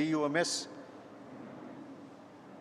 BUMS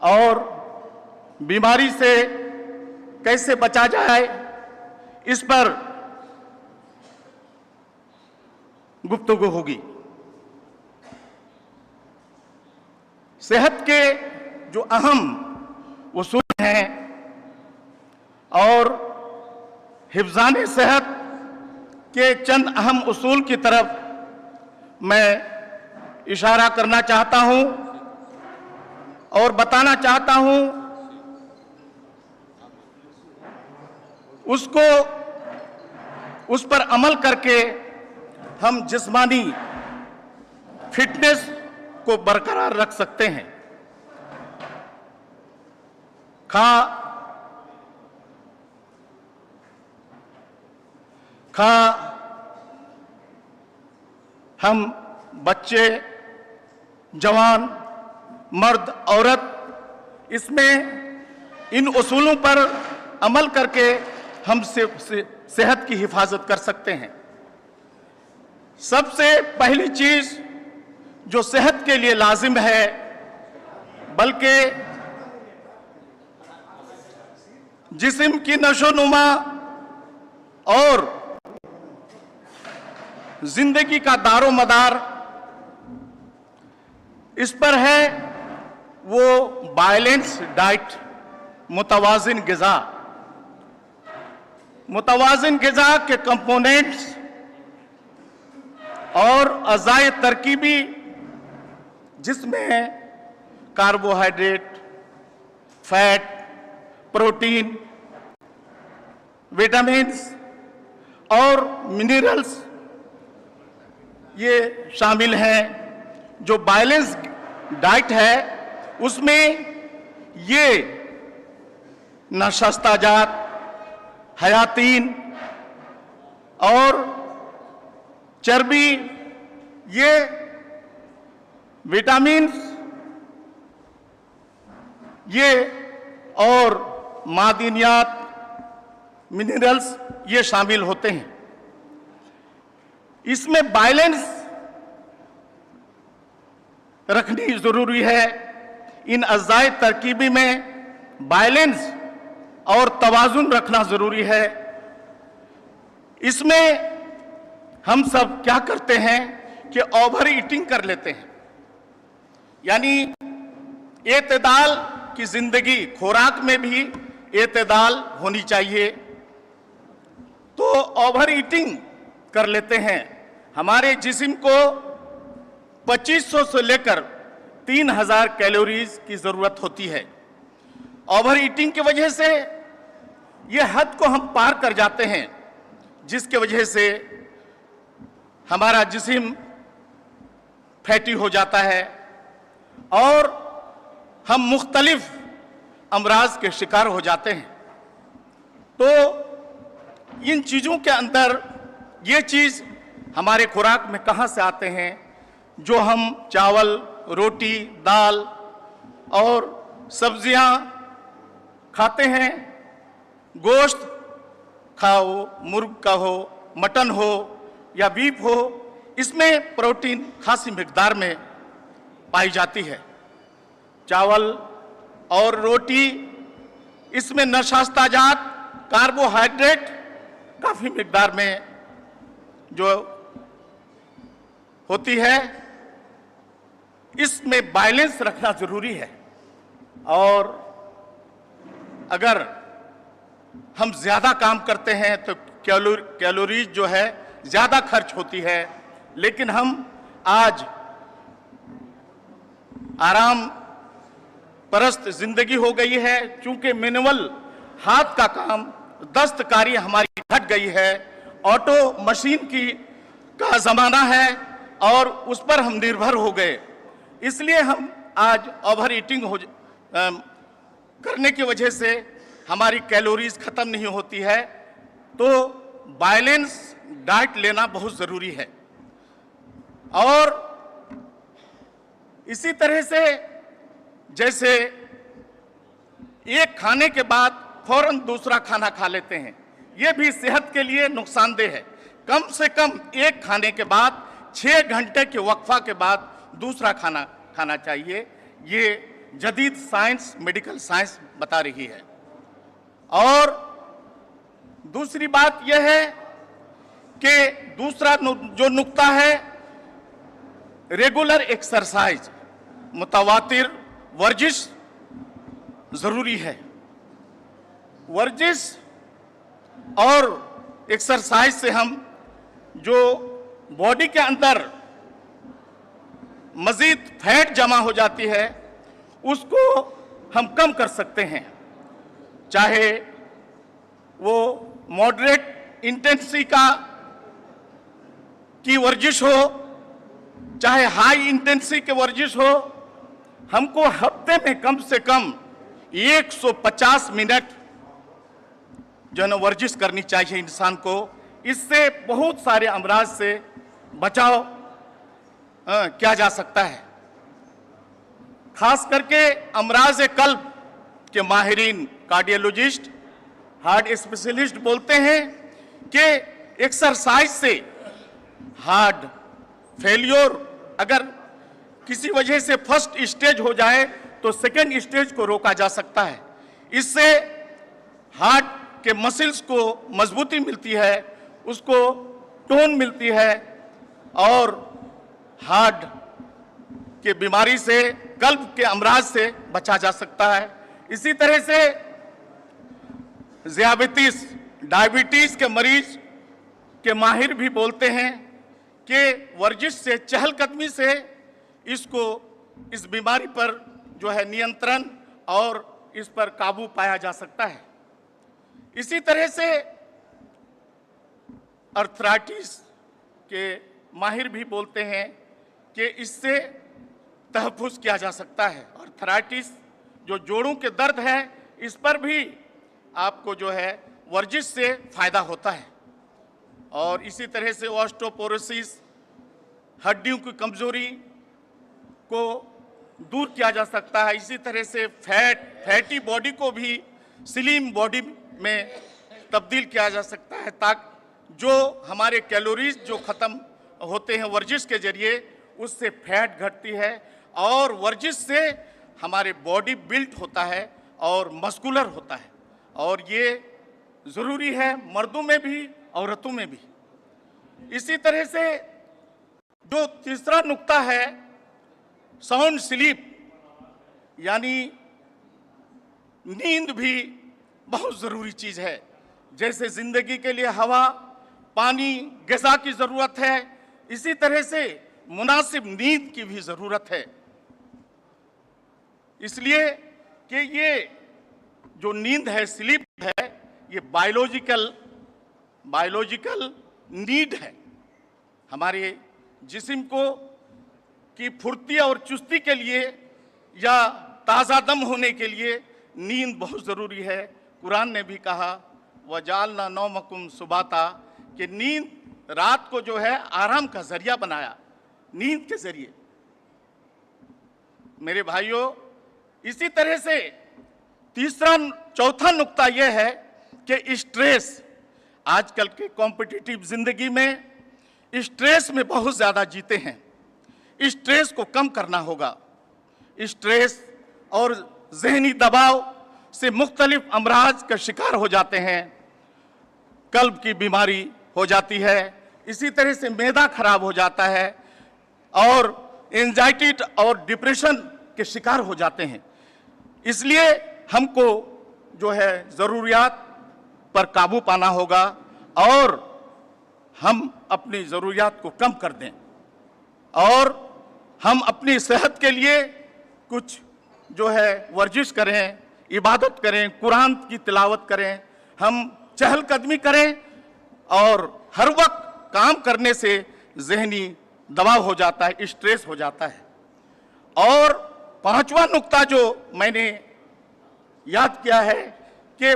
और बीमारी से कैसे बचा जाए, इस पर गुफ्तगू होगी। सेहत के जो अहम उसूल हैं और हिफ्ज़ान सेहत के चंद अहम उसूल की तरफ मैं इशारा करना चाहता हूं और बताना चाहता हूं, उस पर अमल करके हम जिस्मानी फिटनेस को बरकरार रख सकते हैं। हम बच्चे, जवान, मर्द, औरत, इसमें इन उसूलों पर अमल करके हम सेहत की हिफाजत कर सकते हैं। सबसे पहली चीज जो सेहत के लिए लाजिम है, बल्कि जिस्म की नशोनुमा और जिंदगी का दारो मदार इस पर है, वो बैलेंस डाइट, मुतवाजिन ग़िज़ा। मुतवाजिन ग़िज़ा के कंपोनेंट्स और अज़ाए तरकीबी, जिसमें कार्बोहाइड्रेट, फैट, प्रोटीन, विटामिन्स और मिनरल्स ये शामिल हैं। जो बैलेंस डाइट है उसमें ये नशास्ताजात, हयातीन और चर्बी, ये विटामिन्स, ये और मादनियात, मिनरल्स ये शामिल होते हैं। इसमें बैलेंस रखनी जरूरी है। इन अज़ाए तरकीबी में बैलेंस और तवाज़ुन रखना जरूरी है। इसमें हम सब क्या करते हैं कि ओवर ईटिंग कर लेते हैं, यानी एतदाल की जिंदगी, खुराक में भी एतदाल होनी चाहिए, तो ओवर ईटिंग कर लेते हैं। हमारे जिस्म को 2500 से लेकर 3000 कैलोरीज की जरूरत होती है। ओवर ईटिंग की वजह से ये हद को हम पार कर जाते हैं, जिसके वजह से हमारा जिस्म फैटी हो जाता है और हम मुख्तलिफ अमराज के शिकार हो जाते हैं। तो इन चीज़ों के अंदर ये चीज़ हमारे खुराक में कहाँ से आते हैं? जो हम चावल, रोटी, दाल और सब्जियां खाते हैं, गोश्त खाओ, मुर्ग का हो, मटन हो या बीफ हो, इसमें प्रोटीन खासी मिकदार में पाई जाती है। चावल और रोटी, इसमें नशास्ताजात, कार्बोहाइड्रेट काफ़ी मिकदार में जो होती है, इसमें बैलेंस रखना जरूरी है। और अगर हम ज़्यादा काम करते हैं तो कैलोरीज जो है ज़्यादा खर्च होती है, लेकिन हम आज आराम परस्त जिंदगी हो गई है। चूंकि मैनुअल हाथ का काम, दस्तकारी हमारी घट गई है, ऑटो मशीन का ज़माना है और उस पर हम निर्भर हो गए, इसलिए हम आज ओवर ईटिंग करने की वजह से हमारी कैलोरीज ख़त्म नहीं होती है। तो बैलेंस डाइट लेना बहुत ज़रूरी है। और इसी तरह से जैसे एक खाने के बाद फौरन दूसरा खाना खा लेते हैं, ये भी सेहत के लिए नुकसानदेह है। कम से कम एक खाने के बाद 6 घंटे के वक्फा के बाद दूसरा खाना खाना चाहिए। ये जदीद साइंस, मेडिकल साइंस बता रही है। और दूसरी बात यह है कि दूसरा जो नुक्ता है, रेगुलर एक्सरसाइज, मुतवातिर वर्जिश जरूरी है। वर्जिश और एक्सरसाइज से हम जो बॉडी के अंदर मजीद फैट जमा हो जाती है उसको हम कम कर सकते हैं, चाहे वो मॉडरेट इंटेंसिटी की वर्जिश हो, चाहे हाई इंटेंसिटी की वर्जिश हो। हमको हफ्ते में कम से कम 150 मिनट जो है ना वर्जिश करनी चाहिए इंसान को। इससे बहुत सारे अमराज से बचाव किया जा सकता है। खास करके अमराज कल्ब के माहिरीन, कार्डियोलॉजिस्ट, हार्ट स्पेशलिस्ट बोलते हैं कि एक्सरसाइज से हार्ट फेलियर अगर किसी वजह से फर्स्ट स्टेज हो जाए तो सेकेंड स्टेज को रोका जा सकता है। इससे हार्ट के मसल्स को मजबूती मिलती है, उसको टोन मिलती है और हार्ट के बीमारी से, कल्ब के अमराज से बचा जा सकता है। इसी तरह से डायबिटीज के मरीज के माहिर भी बोलते हैं कि वर्जिश से, चहलकदमी से इस बीमारी पर जो है नियंत्रण और इस पर काबू पाया जा सकता है। इसी तरह से अर्थराइटिस के माहिर भी बोलते हैं कि इससे तहफ़्फ़ुज़ किया जा सकता है। अर्थराइटिस जो जोड़ों के दर्द है, इस पर भी आपको जो है वर्जिश से फ़ायदा होता है। और इसी तरह से ऑस्टियोपोरोसिस, हड्डियों की कमज़ोरी को दूर किया जा सकता है। इसी तरह से फैटी बॉडी को भी स्लिम बॉडी में तब्दील किया जा सकता है, ताकि जो हमारे कैलोरीज जो ख़त्म होते हैं वर्जिश के ज़रिए, उससे फैट घटती है और वर्जिश से हमारे बॉडी बिल्ट होता है और मस्कुलर होता है। और ये ज़रूरी है मर्दों में भी, औरतों में भी। इसी तरह से जो तीसरा नुक्ता है, साउंड स्लीप, यानी नींद भी बहुत ज़रूरी चीज़ है। जैसे ज़िंदगी के लिए हवा, पानी, ग़िज़ा की ज़रूरत है, इसी तरह से मुनासिब नींद की भी ज़रूरत है। इसलिए कि ये जो नींद है, स्लीप है, ये बायोलॉजिकल नीड है। हमारे जिस्म को की फुर्ती और चुस्ती के लिए या ताज़ा दम होने के लिए नींद बहुत ज़रूरी है। कुरान ने भी कहा वजालना नौमकुम सुबाता, कि नींद रात को जो है आराम का ज़रिया बनाया, नींद के ज़रिए। मेरे भाइयों, इसी तरह से चौथा नुक्ता यह है कि स्ट्रेस, आजकल के कॉम्पिटिटिव ज़िंदगी में स्ट्रेस में बहुत ज़्यादा जीते हैं। स्ट्रेस को कम करना होगा। स्ट्रेस और ज़हनी दबाव से मुख्तलिफ अमराज का शिकार हो जाते हैं। कल्ब की बीमारी हो जाती है, इसी तरह से मैदा खराब हो जाता है और एंजाइटी और डिप्रेशन के शिकार हो जाते हैं। इसलिए हमको जो है ज़रूरियात पर काबू पाना होगा और हम अपनी ज़रूरियात को कम कर दें और हम अपनी सेहत के लिए कुछ जो है वर्जिश करें, इबादत करें, कुरान की तिलावत करें, हम चहलकदमी करें। और हर वक्त काम करने से ज़हनी दबाव हो जाता है, स्ट्रेस हो जाता है। और पांचवा नुक्ता जो मैंने याद किया है कि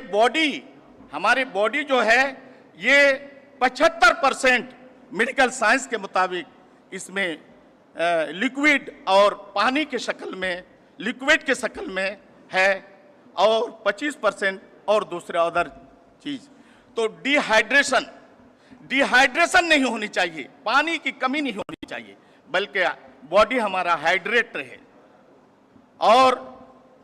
हमारी बॉडी जो है ये 75% मेडिकल साइंस के मुताबिक इसमें लिक्विड और पानी के शक्ल में, लिक्विड के शक्ल में है और 25% और दूसरे अदर चीज़। तो डिहाइड्रेशन नहीं होनी चाहिए, पानी की कमी नहीं होनी चाहिए, बल्कि बॉडी हमारा हाइड्रेट रहे। और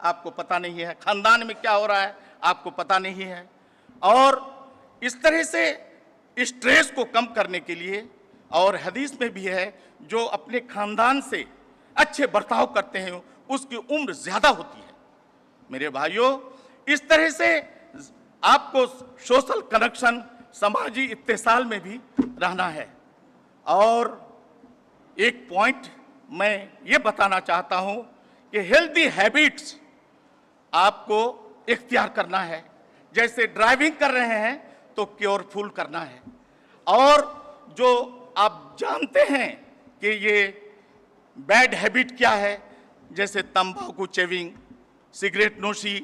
आपको पता नहीं है, खानदान में क्या हो रहा है आपको पता नहीं है। और इस तरह से स्ट्रेस को कम करने के लिए, और हदीस में भी है, जो अपने खानदान से अच्छे बर्ताव करते हैं उसकी उम्र ज़्यादा होती है। मेरे भाइयों, इस तरह से आपको सोशल कनेक्शन, समाजी इत्तेसाल में भी रहना है। और एक पॉइंट मैं ये बताना चाहता हूँ कि हेल्दी हैबिट्स आपको इख्तियार करना है। जैसे ड्राइविंग कर रहे हैं तो केयरफुल करना है, और जो आप जानते हैं कि ये बैड हैबिट क्या है, जैसे तंबाकू चेविंग, सिगरेट नोशी,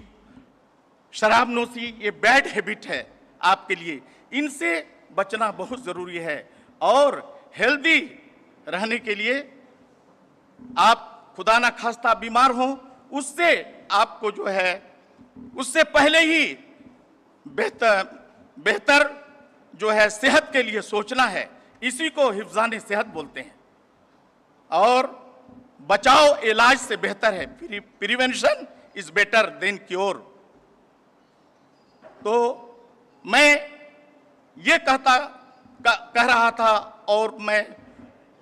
शराब नोशी, ये बैड हैबिट है आपके लिए, इनसे बचना बहुत ज़रूरी है। और हेल्दी रहने के लिए आप खुदा ना खास्ता बीमार हो, उससे आपको जो है उससे पहले ही बेहतर जो है सेहत के लिए सोचना है। इसी को हिफ्ज़ान सेहत बोलते हैं। और बचाव इलाज से बेहतर है, prevention is better than cure. तो मैं ये कह रहा था, और मैं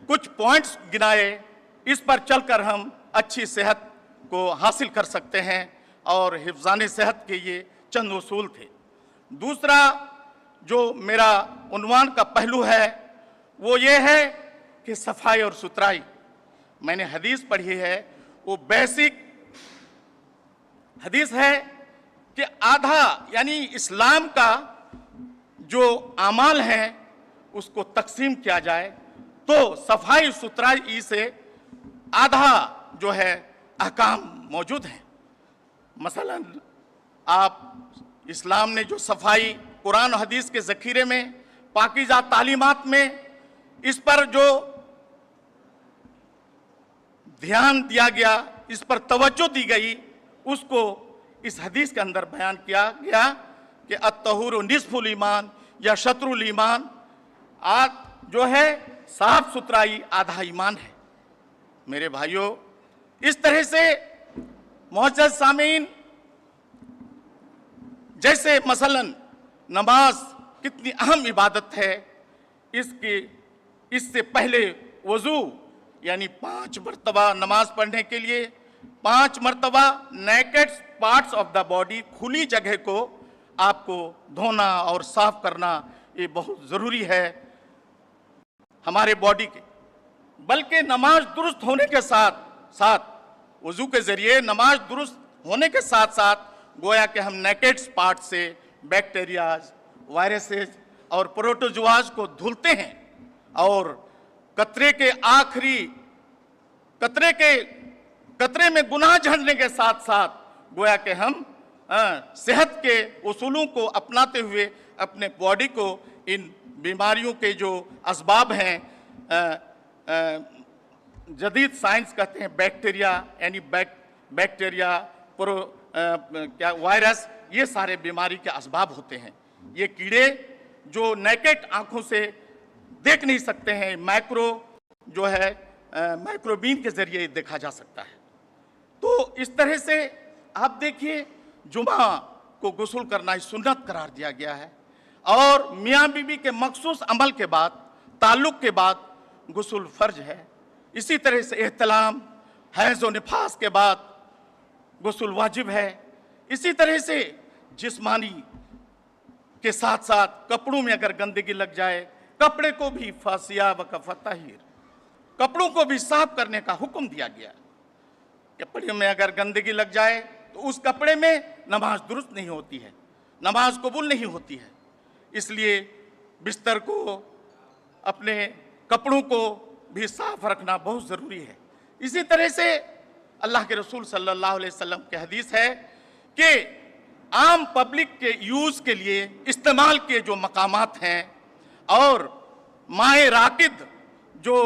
कुछ पॉइंट्स गिनाए, इस पर चलकर हम अच्छी सेहत को हासिल कर सकते हैं, और हिफ्ज़ान सेहत के ये चंद उसूल थे। दूसरा जो मेरा उन्वान का पहलू है वो ये है कि सफाई और सुथराई। मैंने हदीस पढ़ी है, वो बेसिक हदीस है कि आधा यानी इस्लाम का जो अमाल हैं उसको तकसीम किया जाए तो सफाई सुथराई से आधा जो है अहकाम मौजूद हैं। मसलन आप इस्लाम ने जो सफाई कुरान हदीस के ज़खीरे में, पाकीज़ा तालीमात में इस पर जो ध्यान दिया गया, इस पर तवज्जो दी गई, उसको इस हदीस के अंदर बयान किया गया कि अत्तहुरु निस्फुल ईमान या शत्रुल ईमान, जो है साफ सुथराई आधा ईमान है। मेरे भाइयों, इस तरह से मोअज़्ज़ज़ सामीन, जैसे मसलन नमाज कितनी अहम इबादत है, इससे पहले वज़ू यानी 5 मरतबा नमाज पढ़ने के लिए 5 मरतबा naked parts of the body, खुली जगह को आपको धोना और साफ करना, ये बहुत ज़रूरी है हमारे बॉडी के। बल्कि नमाज दुरुस्त होने के साथ साथ, वज़ू के ज़रिए नमाज दुरुस्त होने के साथ साथ गोया कि हम नेकेड पार्ट से बैक्टीरियाज, वायरसेस और प्रोटोजुआज को धुलते हैं, और कतरे में गुनाह झड़ने के साथ साथ गोया कि हम सेहत के उसूलों को अपनाते हुए अपने बॉडी को इन बीमारियों के जो असबाब हैं, जदीद साइंस कहते हैं बैक्टीरिया, यानी बैक्टीरिया, वायरस, ये सारे बीमारी के असबाब होते हैं। ये कीड़े जो नेकेड आंखों से देख नहीं सकते हैं, जो है माइक्रोबीन के जरिए देखा जा सकता है। तो इस तरह से आप देखिए, जुमा को गुस्ल करना सुन्नत करार दिया गया है, और मियाँ बीवी के मखसूस अमल के बाद, ताल्लुक़ के बाद गुस्ल फ़र्ज है। इसी तरह से एहतलाम, हैज़ और निफास के बाद गुस्ल वाजिब है। इसी तरह से जिस्मानी के साथ साथ कपड़ों में अगर गंदगी लग जाए, कपड़े को भी फासिया व कफ़ताहिर, कपड़ों को भी साफ करने का हुक्म दिया गया। कपड़े में अगर गंदगी लग जाए तो उस कपड़े में नमाज दुरुस्त नहीं होती है, नमाज कबूल नहीं होती है। इसलिए बिस्तर को, अपने कपड़ों को भी साफ रखना बहुत ज़रूरी है। इसी तरह से अल्लाह के रसूल सल्लल्लाहु अलैहि वसल्लम के हदीस है कि आम पब्लिक के यूज़ के लिए इस्तेमाल के जो मकामात हैं, और माए राकिद जो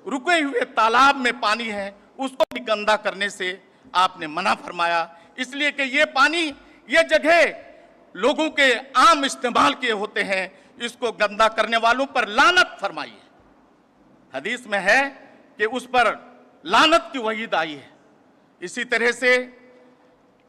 रुके हुए तालाब में पानी है, उसको भी गंदा करने से आपने मना फरमाया। इसलिए कि ये पानी, ये जगह लोगों के आम इस्तेमाल के होते हैं, इसको गंदा करने वालों पर लानत फरमाई है। हदीस में है कि उस पर लानत की वहीद आई है। इसी तरह से